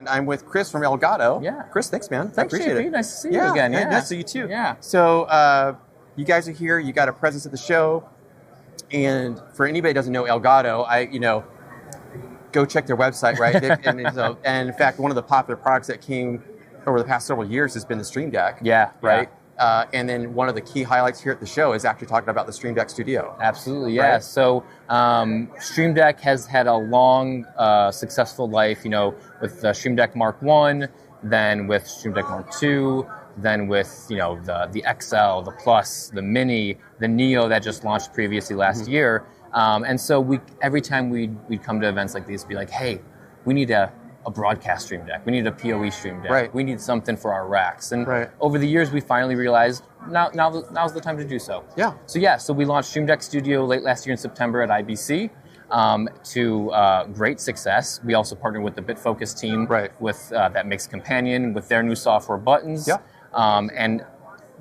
I'm with Chris from Elgato. Yeah. Chris, thanks, man. Thanks, I appreciate JP. it. Nice to see you again. Yeah. Nice to see you too. Yeah. So you guys are here. You got a presence at the show. And for anybody who doesn't know Elgato, go check their website, right? And in fact, one of the popular products that came over the past several years has been the Stream Deck. Yeah. Right? And then one of the key highlights here at the show is actually talking about the Stream Deck Studio. Absolutely, yeah. Right? So Stream Deck has had a long, successful life, with the Stream Deck Mark 1, then with Stream Deck Mark 2, then with, the XL, the Plus, the Mini, the Neo that just launched previously last year. And so every time we'd come to events like these, be like, hey, we need a broadcast Stream Deck. We need a PoE Stream Deck. Right. We need something for our racks. And right. over the years, we finally realized now's the time to do so. Yeah. So we launched Stream Deck Studio late last year in September at IBC to great success. We also partnered with the BitFocus team with that makes Companion with their new software buttons. Yeah. And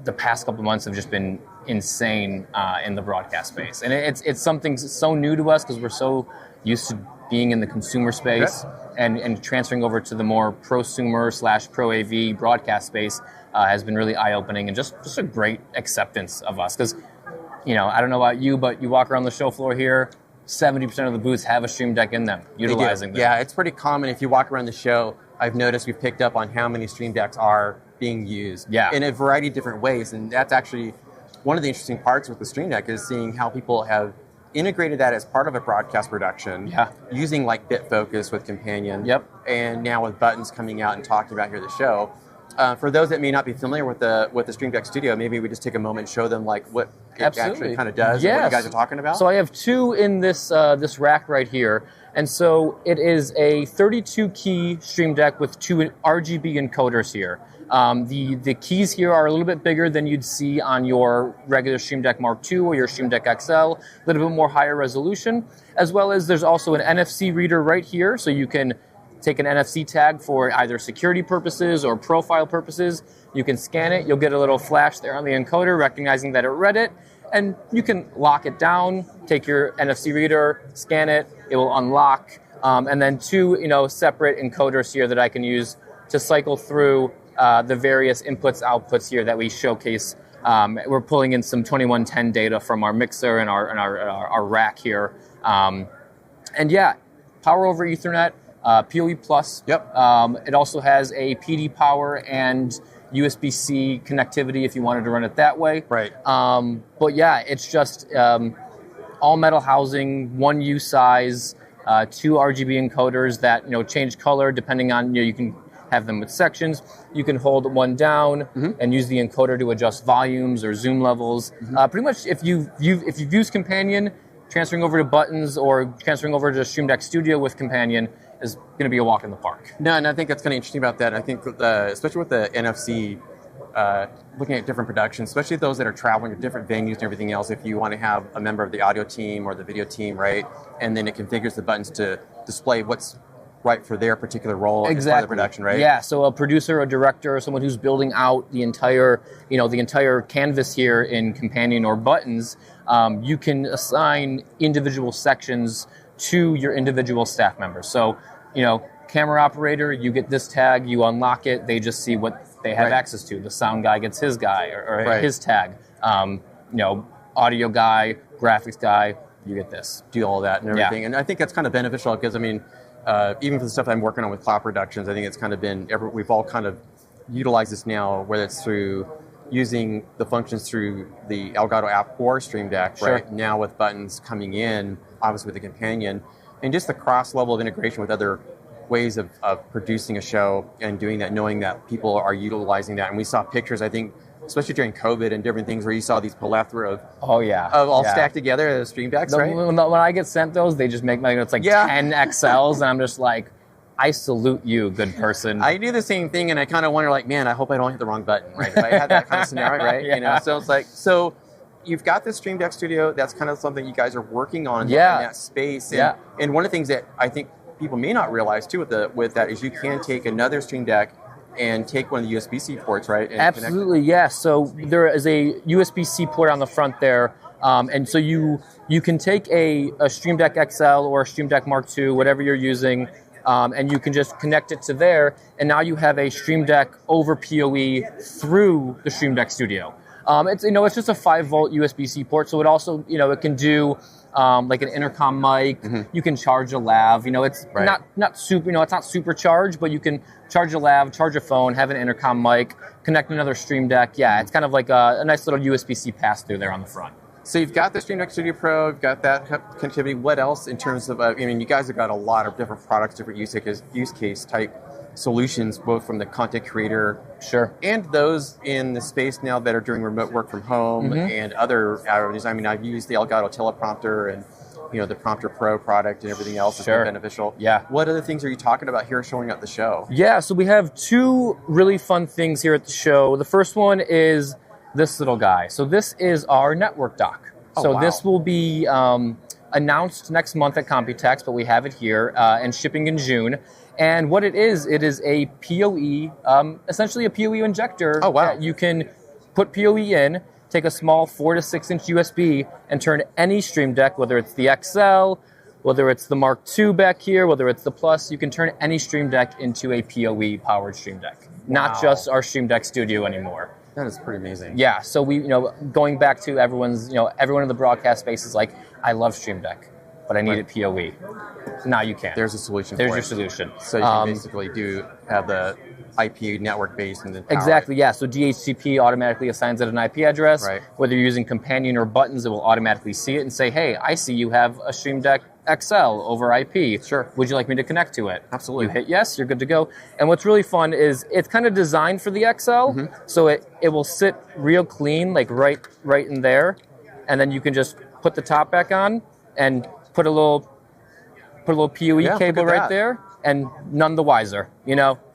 the past couple months have just been insane in the broadcast space. And it's something so new to us because we're so used to being in the consumer space and transferring over to the more prosumer / pro AV broadcast space has been really eye-opening and just a great acceptance of us. Because, I don't know about you, but you walk around the show floor here, 70% of the booths have a Stream Deck in them, utilizing them. Yeah, it's pretty common. If you walk around the show, I've noticed we've picked up on how many Stream Decks are being used in a variety of different ways. And that's actually one of the interesting parts with the Stream Deck is seeing how people have integrated that as part of a broadcast production, using like BitFocus with Companion, and now with buttons coming out and talking about here at the show. For those that may not be familiar with the Stream Deck Studio, maybe we just take a moment and show them like what it actually kind of does and what you guys are talking about. So I have two in this rack right here. And so it is a 32-key Stream Deck with two RGB encoders here. The keys here are a little bit bigger than you'd see on your regular Stream Deck Mark II or your Stream Deck XL, a little bit more higher resolution, as well as there's also an NFC reader right here, so you can take an NFC tag for either security purposes or profile purposes. You can scan it, you'll get a little flash there on the encoder recognizing that it read it, and you can lock it down, take your NFC reader, scan it, it will unlock, and then two separate encoders here that I can use to cycle through the various inputs, outputs here that we showcase. We're pulling in some 2110 data from our mixer and our rack here. And power over Ethernet, PoE Plus. It also has a PD power and USB-C connectivity if you wanted to run it that way. But it's just all metal housing, 1U size, two RGB encoders that change color depending on you can have them with sections. You can hold one down and use the encoder to adjust volumes or zoom levels. Pretty much if you've used Companion, transferring over to buttons or transferring over to Stream Deck Studio with Companion is going to be a walk in the park. No, and I think that's kind of interesting about that. I think especially with the NFC, looking at different productions, especially those that are traveling to different venues and everything else, if you want to have a member of the audio team or the video team, right? And then it configures the buttons to display what's right for their particular role as part of the production, right? Yeah, so a producer, a director, someone who's building out the entire canvas here in Companion or buttons, you can assign individual sections to your individual staff members. So, camera operator, you get this tag, you unlock it, they just see what they have access to. The sound guy gets his guy or his tag. Audio guy, graphics guy, you get this. Do all that and everything. And I think that's kind of beneficial because, even for the stuff I'm working on with cloud productions, I think it's kind of been, we've all kind of utilized this now, whether it's through using the functions through the Elgato app or Stream Deck, right? Now with buttons coming in, obviously with the Companion, and just the cross level of integration with other ways of producing a show and doing that, knowing that people are utilizing that. And we saw pictures, I think, especially during COVID and different things where you saw these plethora of all stacked together as Stream Decks, right? When I get sent those, they just make it's like 10 XLs, and I'm just like, I salute you, good person. I do the same thing, and I kind of wonder, like, man, I hope I don't hit the wrong button, right? If I had that kind of scenario, right? So it's like, so you've got this Stream Deck Studio. That's kind of something you guys are working on in that space. And one of the things that I think people may not realize too with that is you can take another Stream Deck and take one of the USB-C ports, right? And absolutely, yes. So there is a USB-C port on the front there, and so you can take a Stream Deck XL or a Stream Deck Mark II, whatever you're using, and you can just connect it to there, and now you have a Stream Deck over PoE through the Stream Deck Studio. It's just a 5-volt USB-C port, so it also, it can do like an intercom mic. You can charge a lav. It's not super. It's not supercharged, but you can charge a lav, charge a phone, have an intercom mic, connect another Stream Deck. Yeah, it's kind of like a nice little USB-C pass-through there on the front. So you've got the Stream Deck Studio Pro, you've got that connectivity. What else in terms of, you guys have got a lot of different products, different use case type solutions, both from the content creator and those in the space now that are doing remote work from home and other avenues. I've used the Elgato teleprompter and the Prompter Pro product and everything else has been beneficial. Yeah. What other things are you talking about here showing at the show? Yeah, so we have 2 really fun things here at the show. The first one is this little guy. So this is our network dock. This will be announced next month at Computex, but we have it here and shipping in June. And what it is a PoE, essentially a PoE injector that you can put PoE in, take a small 4 to 6 inch USB, and turn any Stream Deck, whether it's the XL, whether it's the Mark II back here, whether it's the Plus, you can turn any Stream Deck into a PoE powered Stream Deck, not just our Stream Deck Studio anymore. That is pretty amazing. Yeah, so we, going back to everyone's, everyone in the broadcast space is like, I love Stream Deck, but I need it PoE. Now you can. There's a solution. There's your solution. So you can basically have the IP network base and then power exactly. it. Yeah. So DHCP automatically assigns it an IP address. Right. Whether you're using Companion or Buttons, it will automatically see it and say, "Hey, I see you have a Stream Deck XL over IP. Sure. Would you like me to connect to it?" Absolutely. You hit yes, you're good to go. And what's really fun is it's kind of designed for the XL, so it will sit real clean, like right in there, and then you can just put the top back on and put a little PoE cable right there, and none the wiser,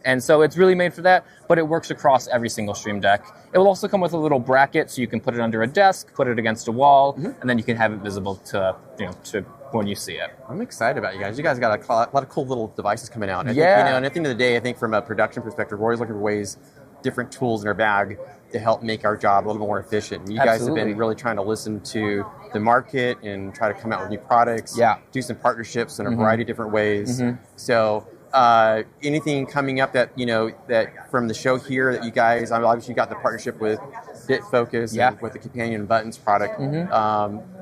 And so it's really made for that, but it works across every single Stream Deck. It will also come with a little bracket, so you can put it under a desk, put it against a wall, and then you can have it visible to when you see it. I'm excited about you guys. You guys got a lot of cool little devices coming out. And and at the end of the day, I think from a production perspective, we're always looking for ways, different tools in our bag to help make our job a little more efficient. And you guys have been really trying to listen to the market and try to come out with new products, do some partnerships in a variety of different ways. So anything coming up that, that from the show here that you guys, obviously you got the partnership with BitFocus and with the Companion Buttons product.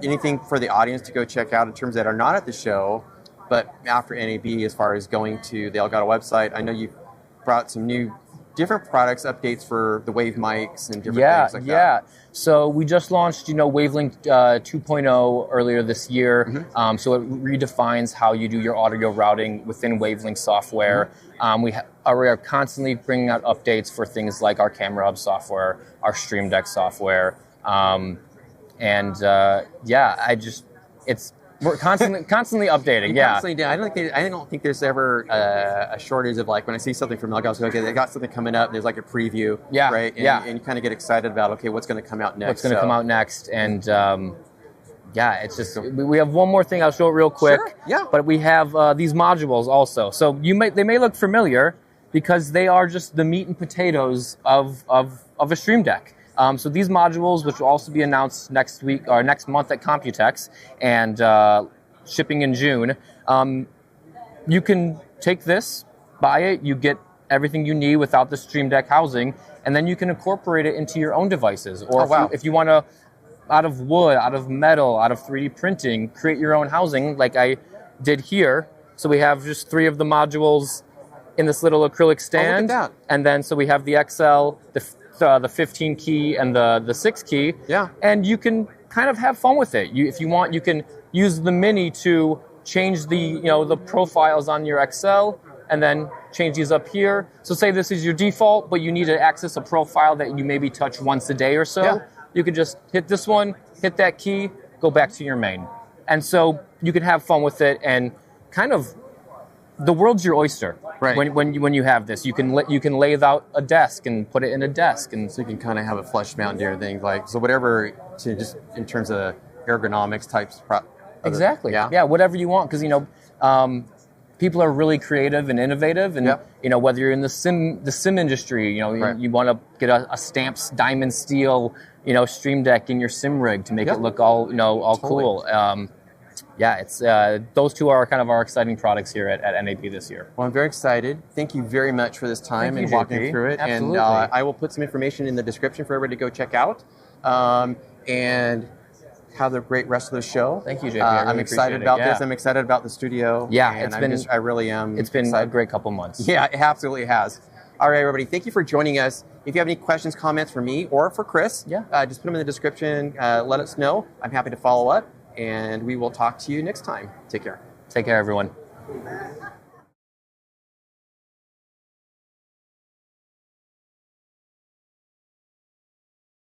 Anything for the audience to go check out in terms that are not at the show, but after NAB as far as going to the Elgato website? I know you've brought some new different products, updates for the Wave mics and different things like that. Yeah. So we just launched, Wavelink 2.0 earlier this year. So it redefines how you do your audio routing within Wavelink software. We are constantly bringing out updates for things like our Camera Hub software, our Stream Deck software. We're constantly updating. Constantly, I don't think there's ever a shortage of, like, when I see something from Elgato, okay, they got something coming up. There's like a preview, right? And you kind of get excited about, okay, what's going to come out next. What's going to come out next, and it's just we have one more thing. I'll show it real quick. Sure. Yeah. But we have these modules also. So they may look familiar because they are just the meat and potatoes of a Stream Deck. So these modules, which will also be announced next week or next month at Computex and shipping in June, you can take this, buy it, you get everything you need without the Stream Deck housing, and then you can incorporate it into your own devices. Or if you want to, out of wood, out of metal, out of 3D printing, create your own housing like I did here. So we have just 3 of the modules in this little acrylic stand. Oh, look at that. And then so we have the XL, the 15 key and the 6 key. Yeah. And you can kind of have fun with it. If you want, you can use the Mini to change the profiles on your XL and then change these up here. So say this is your default, but you need to access a profile that you maybe touch once a day or so. Yeah. You can just hit this one, hit that key, go back to your main. And so you can have fun with it, and kind of the world's your oyster. Right. When you have this, you can lay out a desk and put it in a desk, and so you can kind of have a flush mount and everything, like, so whatever, to just in terms of ergonomics types. Exactly. Yeah. Whatever you want, because people are really creative and innovative, and whether you're in the sim industry, you want to get a Stamps diamond steel Stream Deck in your sim rig to make it look all totally cool. yeah, it's those two are kind of our exciting products here at NAB this year. Well, I'm very excited. Thank you very much for this time Thank and you, walking JP. through it. Absolutely. And I will put some information in the description for everybody to go check out. And have a great rest of the show. Thank you, JP. I really I'm excited appreciate it. about Yeah. this. I'm excited about the studio. Yeah, and I really am. It's been excited. a great couple months. Yeah, it absolutely has. All right, everybody. Thank you for joining us. If you have any questions, comments for me or for Chris, just put them in the description. Let us know. I'm happy to follow up, and we will talk to you next time. Take care. Take care, everyone.